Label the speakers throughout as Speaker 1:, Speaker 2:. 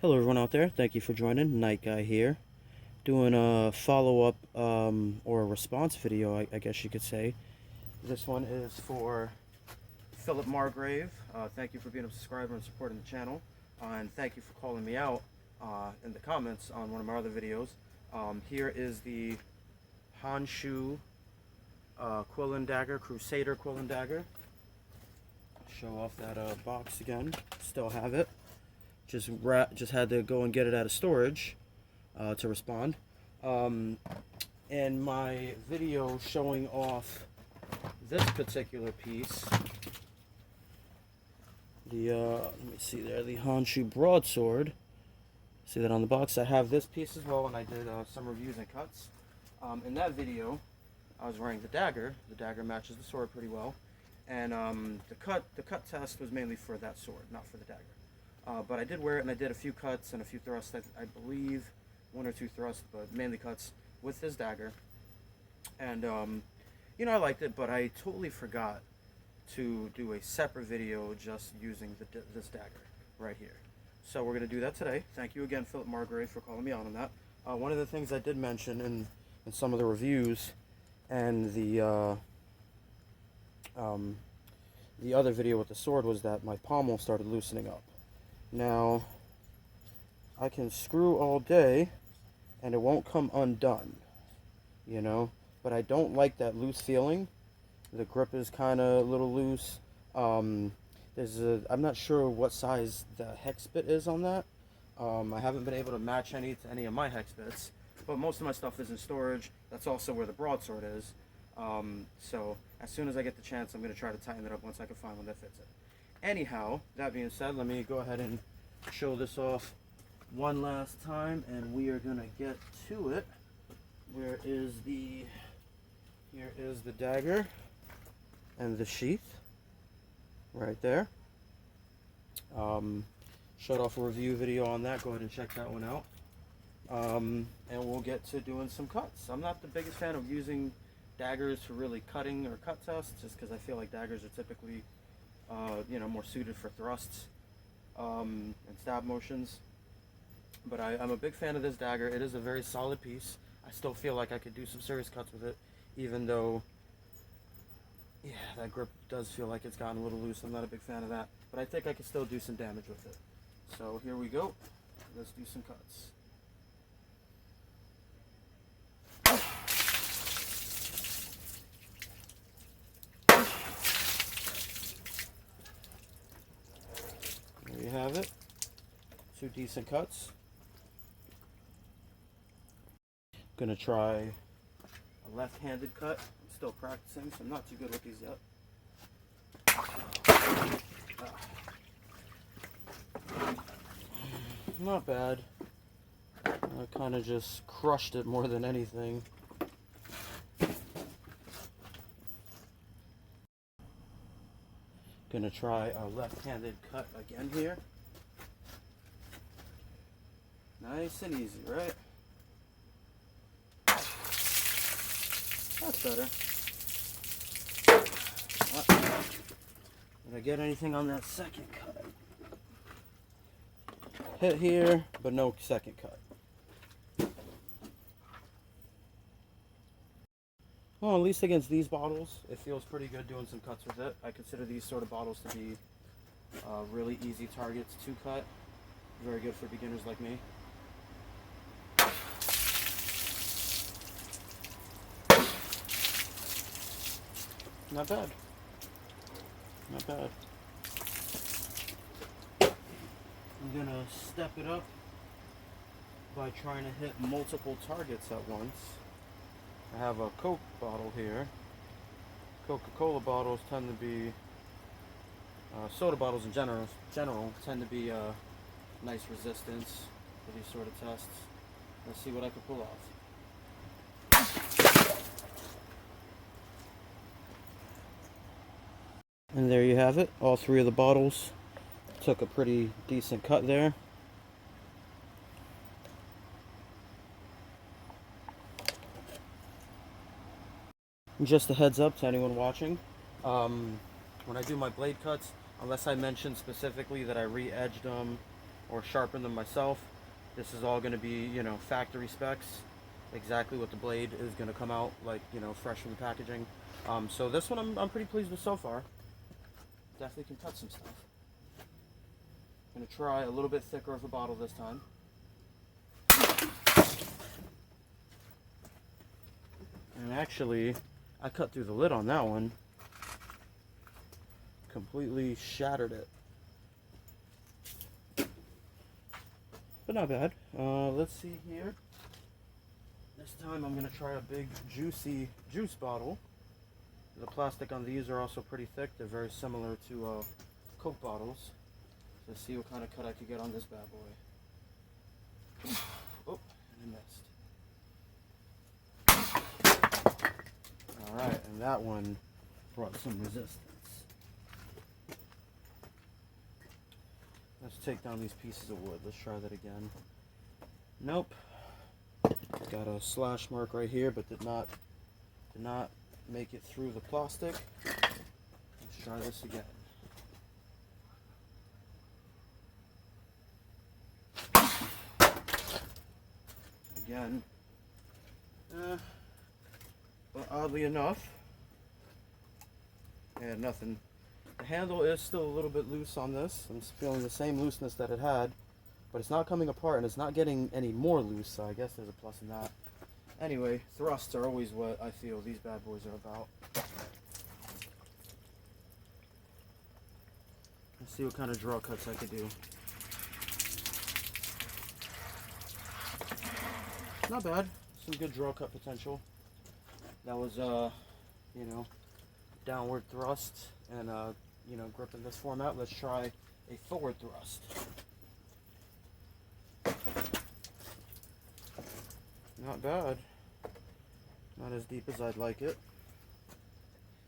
Speaker 1: Hello everyone out there, thank you for joining. Night Guy here, doing a follow-up or a response video, I guess you could say. This one is for Philip Margrave. Thank you for being a subscriber and supporting the channel, and thank you for calling me out in the comments on one of my other videos. Here is the Honshu Quillon Dagger, Crusader Quillon Dagger. Show off that box again, still have it. Just had to go and get it out of storage to respond. In my video showing off this particular piece, the let me see there, the Honshu broadsword. See that on the box? I have this piece as well, and I did some reviews and cuts. In that video, I was wearing the dagger. The dagger matches the sword pretty well, and the cut test was mainly for that sword, not for the dagger. But I did wear it, and I did a few cuts and a few thrusts. I believe 1 or 2 thrusts, but mainly cuts with this dagger. And you know, I liked it, but I totally forgot to do a separate video just using this dagger right here. So we're going to do that today. Thank you again, Philip Margrave, for calling me out on that. One of the things I did mention in some of the reviews and the other video with the sword was that my pommel started loosening up. Now, I can screw all day and it won't come undone, you know, but I don't like that loose feeling. The grip is kind of a little loose. I'm not sure what size the hex bit is on that. I haven't been able to match any to any of my hex bits, but most of my stuff is in storage. That's also where the broadsword is. So as soon as I get the chance, I'm going to try to tighten it up once I can find one that fits it. Anyhow, that being said, let me go ahead and show this off one last time, and we are going to get to it. Here is the dagger and the sheath right there. Showed off a review video on that. Go ahead and check that one out. And we'll get to doing some cuts. I'm not the biggest fan of using daggers for really cutting or cut tests, just because I feel like daggers are typically you know, more suited for thrusts and stab motions. But I'm a big fan of this dagger. It is a very solid piece. I still feel like I could do some serious cuts with it, even though, yeah, that grip does feel like it's gotten a little loose. I'm not a big fan of that, but I think I can still do some damage with it. So here we go. Let's do some cuts. There you have it. 2 decent cuts. Gonna try a left-handed cut. I'm still practicing, so I'm not too good with these yet. Not bad. I kind of just crushed it more than anything. Gonna try a left-handed cut again here. Nice and easy, right? That's better. Did I get anything on that second cut? Hit here, but no second cut. Well, at least against these bottles, it feels pretty good doing some cuts with it. I consider these sort of bottles to be really easy targets to cut. Very good for beginners like me. Not bad. Not bad. I'm gonna step it up by trying to hit multiple targets at once. I have a Coke bottle here. Coca-Cola bottles tend to be, soda bottles in general tend to be nice resistance for these sort of tests. Let's see what I can pull off. And there you have it. All 3 of the bottles took a pretty decent cut there. Just a heads up to anyone watching, when I do my blade cuts, unless I mention specifically that I re-edged them or sharpen them myself. This is all going to be, you know, factory specs, exactly what the blade is going to come out like, you know, fresh from the packaging. So this one I'm pretty pleased with so far. Definitely can cut some stuff. I'm going to try a little bit thicker of a bottle this time. And actually, I cut through the lid on that one. Completely shattered it. But not bad. Let's see here. This time I'm going to try a big juicy juice bottle. The plastic on these are also pretty thick. They're very similar to Coke bottles. Let's see what kind of cut I could get on this bad boy. Oh, and I missed. Alright, and that one brought some resistance. Let's take down these pieces of wood. Let's try that again. Nope. Got a slash mark right here, but did not make it through the plastic. Let's try this again. Again. But oddly enough, yeah, nothing. The handle is still a little bit loose on this. I'm feeling the same looseness that it had, but it's not coming apart and it's not getting any more loose, so I guess there's a plus in that. Anyway, thrusts are always what I feel these bad boys are about. Let's see what kind of draw cuts I could do. Not bad. Some good draw cut potential. That was, you know, downward thrust and, you know, grip in this format. Let's try a forward thrust. Not bad. Not as deep as I'd like it.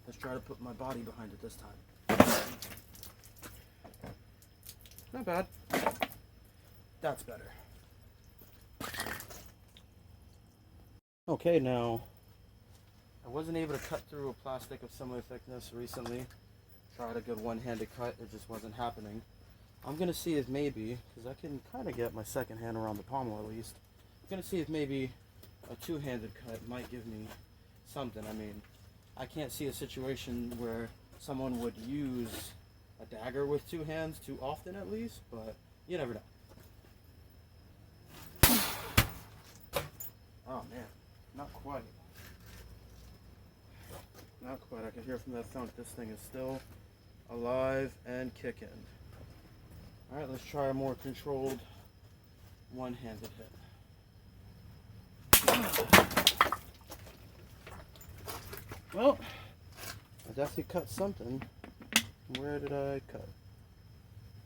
Speaker 1: Let's try to put my body behind it this time. Not bad. That's better. Okay, now, I wasn't able to cut through a plastic of similar thickness recently. Tried a good one-handed cut, it just wasn't happening. I'm going to see if maybe, because I can kind of get my second hand around the pommel at least, I'm going to see if maybe a two-handed cut might give me something. I mean, I can't see a situation where someone would use a dagger with two hands too often at least, but you never know. Oh man, not quite. Not quite. I can hear from that thunk this thing is still alive and kicking. Alright, let's try a more controlled one-handed hit. Well, I definitely cut something. Where did I cut?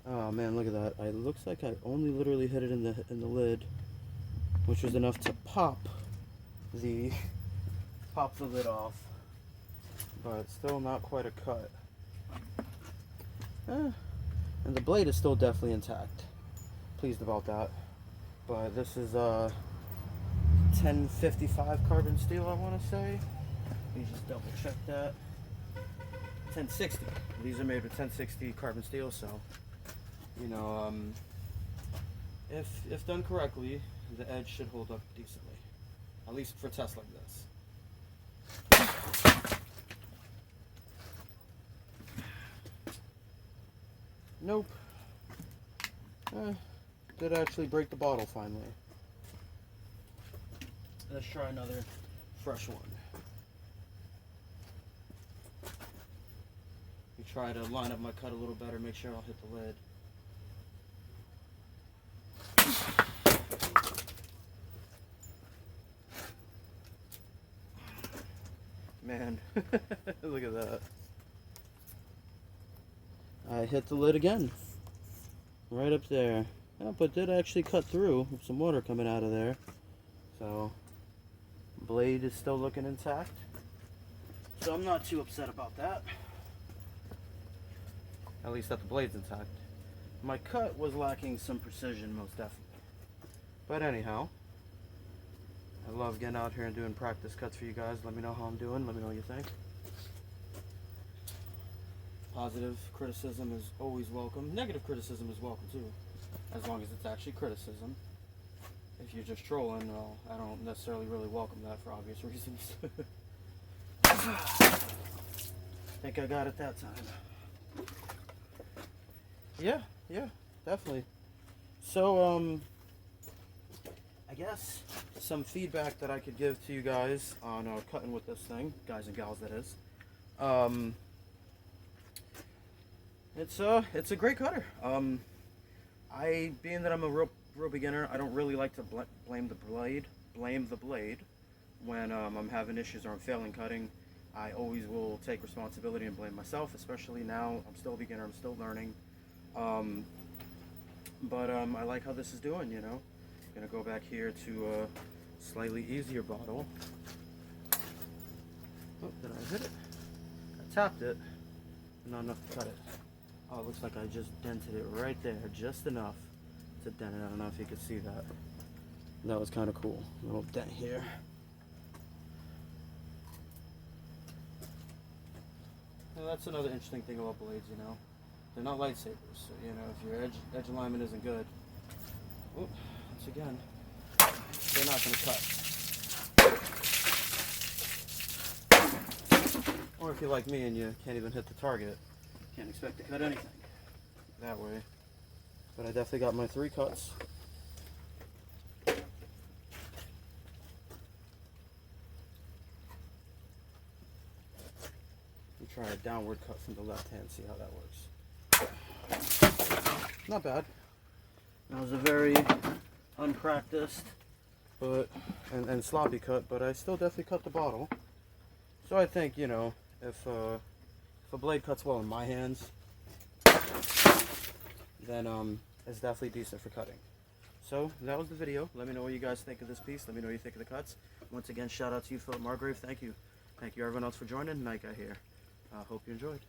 Speaker 1: Oh man, look at that. It looks like I only literally hit it in the lid, which was enough to pop the lid off. But still not quite a cut. And the blade is still definitely intact. Pleased about that. But this is 1055 carbon steel, I want to say. Let me just double check that. 1060. These are made with 1060 carbon steel, so you know, if done correctly, the edge should hold up decently. At least for tests like this. Nope. Did actually break the bottle finally. Let's try another fresh one. We try to line up my cut a little better, make sure I don't hit the lid. Man, look at that. I hit the lid again. Right up there. Yeah, but did actually cut through with some water coming out of there. So, blade is still looking intact. So I'm not too upset about that. At least that the blade's intact. My cut was lacking some precision, most definitely. But anyhow, I love getting out here and doing practice cuts for you guys. Let me know how I'm doing. Let me know what you think. Positive criticism is always welcome. Negative criticism is welcome too. as long as it's actually criticism. If you're just trolling, well, I don't necessarily really welcome that for obvious reasons. Think I got it that time. Yeah, definitely. So, I guess some feedback that I could give to you guys on cutting with this thing, guys and gals that is. It's a great cutter. Being that I'm a real beginner, I don't really like to blame the blade when I'm having issues or I'm failing cutting. I always will take responsibility and blame myself, especially now. I'm still a beginner, I'm still learning. But I like how this is doing, you know. Gonna go back here to a slightly easier bottle. Oh, did I hit it? I tapped it, but not enough to cut it. Oh, it looks like I just dented it right there, just enough to dent it. I don't know if you could see that. That was kind of cool. A little dent here. Now, that's another interesting thing about blades, you know. They're not lightsabers, so, you know, if your edge alignment isn't good, once again, they're not going to cut. Or if you're like me and you can't even hit the target, can't expect to cut anything that way. But I definitely got my 3 cuts. Try a downward cut from the left hand, see how that works. Not bad. That was a very unpracticed and sloppy cut, but I still definitely cut the bottle. So I think, you know, if a blade cuts well in my hands, then it's definitely decent for cutting. So that was the video. Let me know what you guys think of this piece. Let me know what you think of the cuts. Once again, shout out to you, Philip Margrave. Thank you. Thank you everyone else for joining. Night Guy here. Hope you enjoyed.